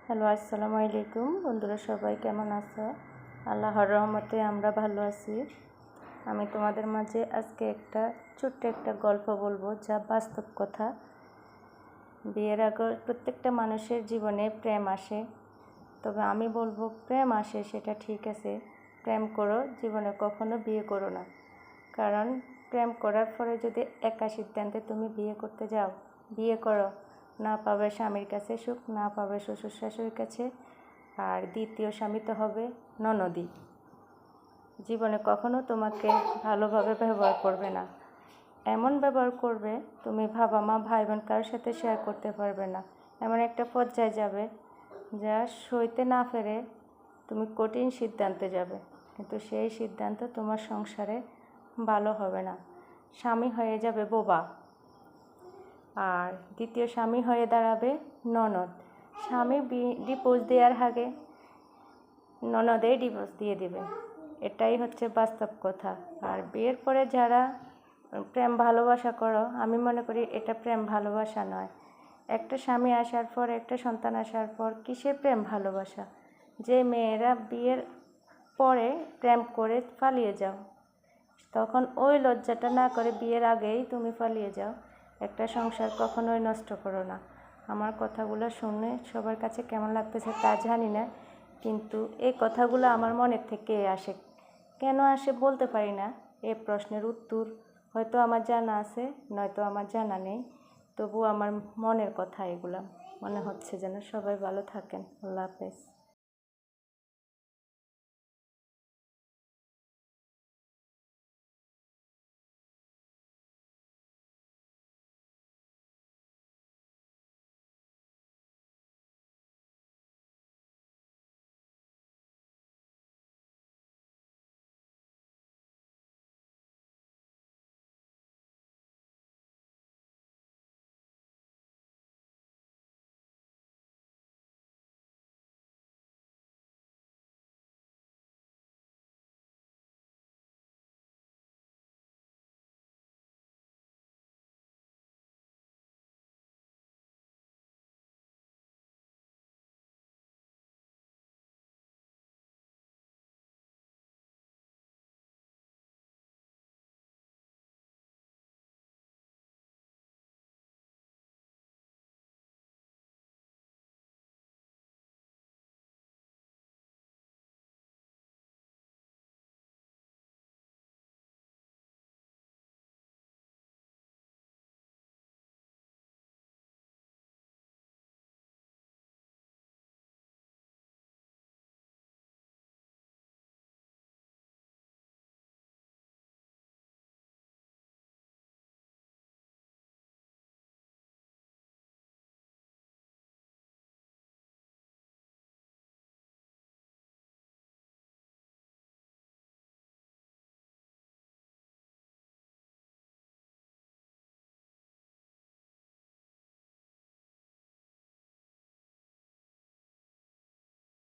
Hello, আসসালামু আলাইকুম বন্ধুরা, সবাই কেমন আছো? আল্লাহর রহমতে আমরা ভালো আছি। আমি তোমাদের মাঝে আজকে ছোট্ট একটা গল্প বলবো, যা বাস্তব কথা। বিয়ের আগে প্রত্যেকটা মানুষের জীবনে প্রেম আসে, তবে আমি বলবো প্রেম আসে সেটা ঠিক আছে, প্রেম করো, জীবনে কখনো বিয়ে করো না। কারণ প্রেম করার পরে যদি একা সিদ্ধান্তে তুমি বিয়ে করতে যাও, বিয়ে করো, না পাবে স্বামীর কাছে সুখ, না পাবে শ্বশুর শাশুড়ির কাছে, আর দ্বিতীয় স্বামী তো হবে ননদী। জীবনে কখনো তোমাকে ভালোভাবে ব্যবহার করবে না, এমন ব্যবহার করবে তুমি বাবা মা ভাই বোন কারোর সাথে শেয়ার করতে পারবে না। এমন একটা পর্যায়ে যাবে যা সইতে না পেরে তুমি কঠিন সিদ্ধান্তে যাবে, কিন্তু সেই সিদ্ধান্ত তোমার সংসারে ভালো হবে না। স্বামী হয়ে যাবে বোবা, আর দ্বিতীয় স্বামী হয়ে দাঁড়াবে ননদ। স্বামী ডিভোর্স দেওয়ার আগে ননদের ডিভোর্স দিয়ে দিবে, এটাই হচ্ছে বাস্তব কথা। আর বিয়ের পরে যারা প্রেম ভালোবাসা করো, আমি মনে করি এটা প্রেম ভালোবাসা নয়। একটা স্বামী আসার পর, একটা সন্তান আসার পর কিসের প্রেম ভালোবাসা? যে মেয়েরা বিয়ের পরে প্রেম করে পালিয়ে যাও, তখন ওই লজ্জাটা না করে বিয়ের আগেই তুমি পালিয়ে যাও। একটা সংসার কখনোই নষ্ট করো না। আমার কথাগুলো শুনে সবার কাছে কেমন লাগতেছে তা জানি না, কিন্তু এই কথাগুলো আমার মনের থেকে আসে। কেন আসে বলতে পারি না, এই প্রশ্নের উত্তর হয়তো আমার জানা আছে, নয়তো আমার জানা নেই। তবু আমার মনের কথা এগুলো। মনে হচ্ছে যেন। সবাই ভালো থাকেন। আল্লাহ হাফেজ।